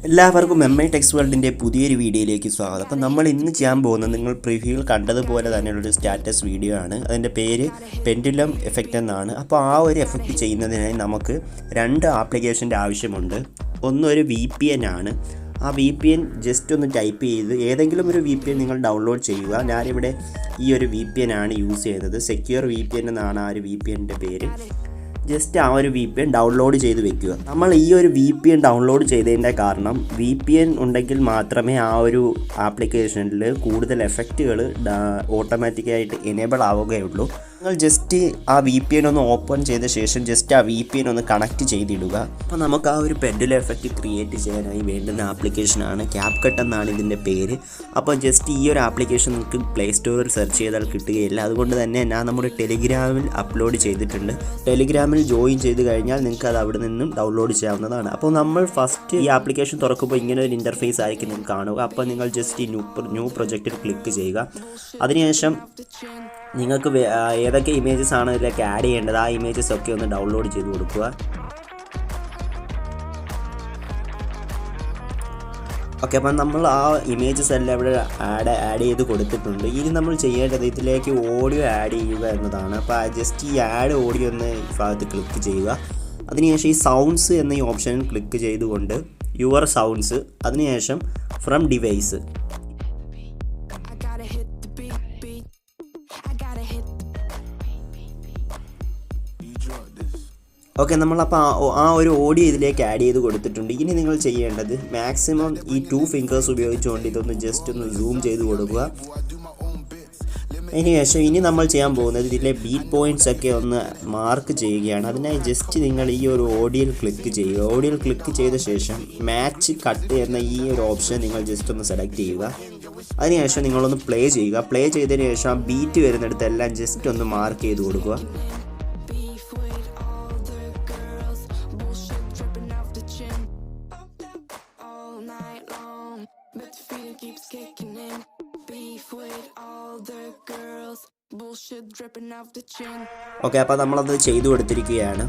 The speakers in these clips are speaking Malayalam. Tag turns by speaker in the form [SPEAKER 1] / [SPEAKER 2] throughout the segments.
[SPEAKER 1] എല്ലാവർക്കും MI ടെക്സ്റ്റ് വേൾഡിൻ്റെ പുതിയൊരു വീഡിയോയിലേക്ക് സ്വാഗതം. അപ്പോൾ നമ്മൾ ഇന്ന് ചെയ്യാൻ പോകുന്നത് നിങ്ങൾ പ്രിവ്യൂവിൽ കണ്ടതുപോലെ തന്നെയുള്ളൊരു സ്റ്റാറ്റസ് വീഡിയോ ആണ്. അതിൻ്റെ പേര് പെൻഡുലം എഫക്റ്റ് എന്നാണ്. അപ്പോൾ ആ ഒരു എഫക്റ്റ് ചെയ്യുന്നതിനായി നമുക്ക് രണ്ട് ആപ്ലിക്കേഷൻ്റെ ആവശ്യമുണ്ട്. ഒന്നൊരു VPN ആണ്. ആ VPN ജസ്റ്റ് ഒന്ന് ടൈപ്പ് ചെയ്ത് ഏതെങ്കിലും ഒരു VPN നിങ്ങൾ ഡൗൺലോഡ് ചെയ്യുക. ഞാനിവിടെ ഈ ഒരു VPN ആണ് യൂസ് ചെയ്യുന്നത്. സെക്യൂർ VPN എന്നാണ് ആ ഒരു VPNൻ്റെ പേര്. ജസ്റ്റ് ആ ഒരു VPN ഡൗൺലോഡ് ചെയ്ത് വെക്കുക. നമ്മൾ ഈ ഒരു VPN ഡൗൺലോഡ് ചെയ്തതിൻ്റെ കാരണം VPN ഉണ്ടെങ്കിൽ മാത്രമേ ആ ഒരു ആപ്ലിക്കേഷനിൽ കൂടുതൽ എഫക്റ്റുകൾ ഓട്ടോമാറ്റിക്കായിട്ട് എനേബിൾ ആവുകയുള്ളൂ. നിങ്ങൾ ജസ്റ്റ് ആ VPN ഒന്ന് ഓപ്പൺ ചെയ്ത ശേഷം ജസ്റ്റ് ആ VPN ഒന്ന് കണക്റ്റ് ചെയ്തിടുക. അപ്പോൾ നമുക്ക് ആ ഒരു പെൻഡുലം എഫക്റ്റ് ക്രിയേറ്റ് ചെയ്യാനായി വേണ്ടുന്ന ആപ്ലിക്കേഷനാണ് CapCut എന്നാണ് ഇതിൻ്റെ പേര്. അപ്പോൾ ജസ്റ്റ് ഈ ഒരു ആപ്ലിക്കേഷൻ നിങ്ങൾക്ക് പ്ലേ സ്റ്റോറിൽ സെർച്ച് ചെയ്താൽ കിട്ടുകയില്ല. അതുകൊണ്ട് തന്നെ ഞാൻ നമ്മുടെ ടെലിഗ്രാമിൽ അപ്ലോഡ് ചെയ്തിട്ടുണ്ട്. ടെലിഗ്രാമിൽ ജോയിൻ ചെയ്ത് കഴിഞ്ഞാൽ നിങ്ങൾക്ക് അത് അവിടെ നിന്നും ഡൗൺലോഡ് ചെയ്യാവുന്നതാണ്. അപ്പോൾ നമ്മൾ ഫസ്റ്റ് ഈ ആപ്ലിക്കേഷൻ തുറക്കുമ്പോൾ ഇങ്ങനെ ഒരു ഇൻ്റർഫേസ് ആയിരിക്കും നിങ്ങൾ കാണുക. അപ്പോൾ നിങ്ങൾ ജസ്റ്റ് ന്യൂ പ്രൊജക്റ്റിൽ ക്ലിക്ക് ചെയ്യുക. അതിനുശേഷം നിങ്ങൾക്ക് ഏതൊക്കെ ഇമേജസ് ആണ് ഇതിലേക്ക് ആഡ് ചെയ്യേണ്ടത് ആ ഇമേജസ് ഒക്കെ ഒന്ന് ഡൗൺലോഡ് ചെയ്ത് കൊടുക്കുക. ഓക്കെ, അപ്പം നമ്മൾ ആ ഇമേജസ് എല്ലാം ഇവിടെ ആഡ് ചെയ്ത് കൊടുത്തിട്ടുണ്ട്. ഇനി നമ്മൾ ചെയ്യേണ്ടത് ഇതിലേക്ക് ഓഡിയോ ആഡ് ചെയ്യുക എന്നതാണ്. അപ്പോൾ ജസ്റ്റ് ഈ ആഡ് ഓഡിയോ എന്ന ഭാഗത്ത് ക്ലിക്ക് ചെയ്യുക. അതിനുശേഷം ഈ സൗണ്ട്സ് എന്ന ഈ ഓപ്ഷനിൽ ക്ലിക്ക് ചെയ്തുകൊണ്ട് യുവർ സൗണ്ട്സ്, അതിനുശേഷം ഫ്രം ഡിവൈസ്. ഓക്കെ, നമ്മളപ്പോൾ ആ ഒരു ഓഡിയോ ഇതിലേക്ക് ആഡ് ചെയ്ത് കൊടുത്തിട്ടുണ്ട്. ഇനി നിങ്ങൾ ചെയ്യേണ്ടത് മാക്സിമം ഈ 2 ഫിംഗേഴ്സ് ഉപയോഗിച്ചുകൊണ്ട് ഇതൊന്ന് ജസ്റ്റ് ഒന്ന് സൂം ചെയ്ത് കൊടുക്കുക. അതിനുശേഷം ഇനി നമ്മൾ ചെയ്യാൻ പോകുന്നത് ഇതിലെ ബീറ്റ് പോയിൻറ്റ്സ് ഒക്കെ ഒന്ന് മാർക്ക് ചെയ്യുകയാണ്. അതിനായി ജസ്റ്റ് നിങ്ങൾ ഈ ഒരു ഓഡിയോയിൽ ക്ലിക്ക് ചെയ്യുക. ഓഡിയോയിൽ ക്ലിക്ക് ചെയ്ത ശേഷം മാച്ച് കട്ട് എന്ന ഈ ഒരു ഓപ്ഷൻ നിങ്ങൾ ജസ്റ്റ് ഒന്ന് സെലക്ട് ചെയ്യുക. അതിനുശേഷം നിങ്ങളൊന്ന് പ്ലേ ചെയ്യുക. പ്ലേ ചെയ്തതിന് ശേഷം ആ ബീറ്റ് വരുന്നിടത്തെല്ലാം ജസ്റ്റ് ഒന്ന് മാർക്ക് ചെയ്ത് കൊടുക്കുക. ഓക്കെ, അപ്പോൾ നമ്മളത് ചെയ്തു കൊടുത്തിരിക്കുകയാണ്.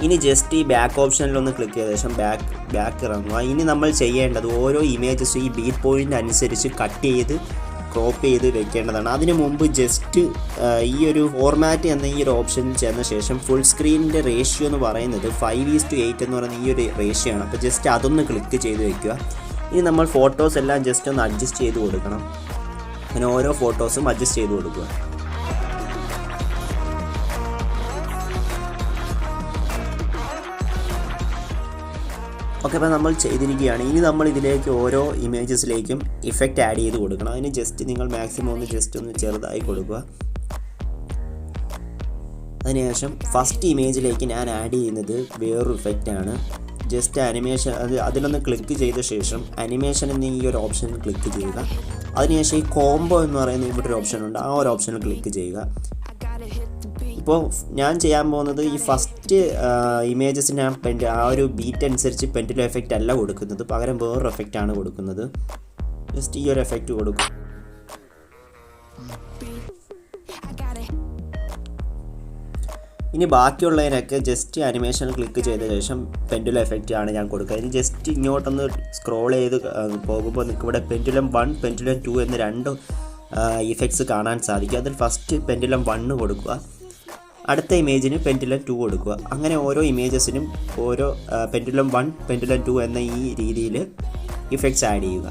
[SPEAKER 1] ഇനി ജസ്റ്റ് ഈ ബാക്ക് ഓപ്ഷനിലൊന്ന് ക്ലിക്ക് ചെയ്ത ശേഷം ബാക്ക് ഇറങ്ങുക. ഇനി നമ്മൾ ചെയ്യേണ്ടത് ഓരോ ഇമേജസും ഈ ബീറ്റ് പോയിൻ്റ് അനുസരിച്ച് കട്ട് ചെയ്ത് ക്രോപ്പ് ചെയ്ത് വെക്കേണ്ടതാണ്. അതിന് മുമ്പ് ജസ്റ്റ് ഈ ഒരു ഫോർമാറ്റ് എന്ന ഈ ഒരു ഓപ്ഷനിൽ ചെന്ന ശേഷം ഫുൾ സ്ക്രീനിൻ്റെ റേഷ്യോ എന്ന് പറയുന്നത് 5:8 എന്ന് പറയുന്ന ഈ ഒരു റേഷ്യോ ആണ്. അപ്പോൾ ജസ്റ്റ് അതൊന്ന് ക്ലിക്ക് ചെയ്ത് വെക്കുക. ഇനി നമ്മൾ ഫോട്ടോസ് എല്ലാം ജസ്റ്റ് ഒന്ന് അഡ്ജസ്റ്റ് ചെയ്ത് കൊടുക്കണം. അങ്ങനെ ഓരോ ഫോട്ടോസും അഡ്ജസ്റ്റ് ചെയ്ത് കൊടുക്കുക. ഓക്കെ, അപ്പോൾ നമ്മൾ ചെയ്തിരിക്കുകയാണ്. ഇനി നമ്മൾ ഇതിലേക്ക് ഓരോ ഇമേജസിലേക്കും ഇഫക്റ്റ് ആഡ് ചെയ്ത് കൊടുക്കണം. അതിന് ജസ്റ്റ് നിങ്ങൾ മാക്സിമം ഒന്ന് ജസ്റ്റ് ഒന്ന് ചെറുതായി കൊടുക്കുക. അതിനുശേഷം ഫസ്റ്റ് ഇമേജിലേക്ക് ഞാൻ ആഡ് ചെയ്യുന്നത് വേറൊരു ഇഫക്റ്റാണ്. ജസ്റ്റ് അനിമേഷൻ അതിലൊന്ന് ക്ലിക്ക് ചെയ്ത ശേഷം അനിമേഷൻ എന്ന ഈ ഒരു ഓപ്ഷനിൽ ക്ലിക്ക് ചെയ്യുക. അതിനുശേഷം ഈ കോംബോ എന്ന് പറയുന്ന ഇവിടെ ഒരു ഓപ്ഷനുണ്ട്. ആ ഒരു ഓപ്ഷനിൽ ക്ലിക്ക് ചെയ്യുക. ഇപ്പോൾ ഞാൻ ചെയ്യാൻ പോകുന്നത് ഈ ഫസ്റ്റ് ഇമേജസിന് ആ ഒരു ബീറ്റ് അനുസരിച്ച് പെൻഡുലം എഫക്റ്റ് അല്ല കൊടുക്കുന്നത്, പകരം വേറൊരു എഫക്റ്റാണ് കൊടുക്കുന്നത്. ജസ്റ്റ് ഈ ഒരു എഫക്റ്റ് കൊടുക്കും. ഇനി ബാക്കിയുള്ളതിനൊക്കെ ജസ്റ്റ് അനിമേഷൻ ക്ലിക്ക് ചെയ്ത ശേഷം പെൻഡുലം എഫക്റ്റ് ആണ് ഞാൻ കൊടുക്കുക. ഇനി ജസ്റ്റ് ഇങ്ങോട്ടൊന്ന് സ്ക്രോൾ ചെയ്ത് പോകുമ്പോൾ നിങ്ങൾക്ക് ഇവിടെ പെൻഡുലം 1, പെൻഡുലം 2 എന്ന 2 ഇഫക്ട്സ് കാണാൻ സാധിക്കും. അതിൽ ഫസ്റ്റ് പെൻഡുലം 1 കൊടുക്കുക, അടുത്ത ഇമേജിന് പെൻഡുലം 2 കൊടുക്കുക. അങ്ങനെ ഓരോ ഇമേജസിനും ഓരോ പെൻഡുലം 1, പെൻഡുലം 2 എന്ന ഈ രീതിയിൽ ഇഫക്ട്സ് ആഡ് ചെയ്യുക.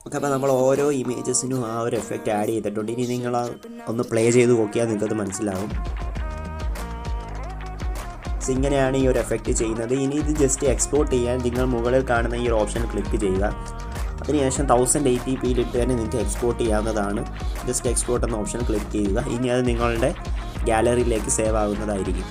[SPEAKER 1] ഓക്കെ, അപ്പോൾ നമ്മൾ ഓരോ ഇമേജസിനും ആ ഒരു എഫക്റ്റ് ആഡ് ചെയ്തിട്ടുണ്ട്. ഇനി നിങ്ങൾ ഒന്ന് പ്ലേ ചെയ്ത് നോക്കിയാൽ നിങ്ങൾക്കത് മനസ്സിലാവും. ഇങ്ങനെയാണ് ഈ ഒരു എഫക്റ്റ് ചെയ്യുന്നത്. ഇനി ഇത് ജസ്റ്റ് എക്സ്പോർട്ട് ചെയ്യാൻ നിങ്ങൾ മുകളിൽ കാണുന്ന ഈ ഒരു ഓപ്ഷൻ ക്ലിക്ക് ചെയ്യുക. അതിനുശേഷം 1080p ഇട്ട് തന്നെ നിങ്ങൾക്ക് എക്സ്പോർട്ട് ചെയ്യാവുന്നതാണ്. ജസ്റ്റ് എക്സ്പോർട്ട് എന്ന ഓപ്ഷൻ ക്ലിക്ക് ചെയ്യുക. ഇനി അത് നിങ്ങളുടെ ഗാലറിയിലേക്ക് സേവ് ആകുന്നതായിരിക്കും.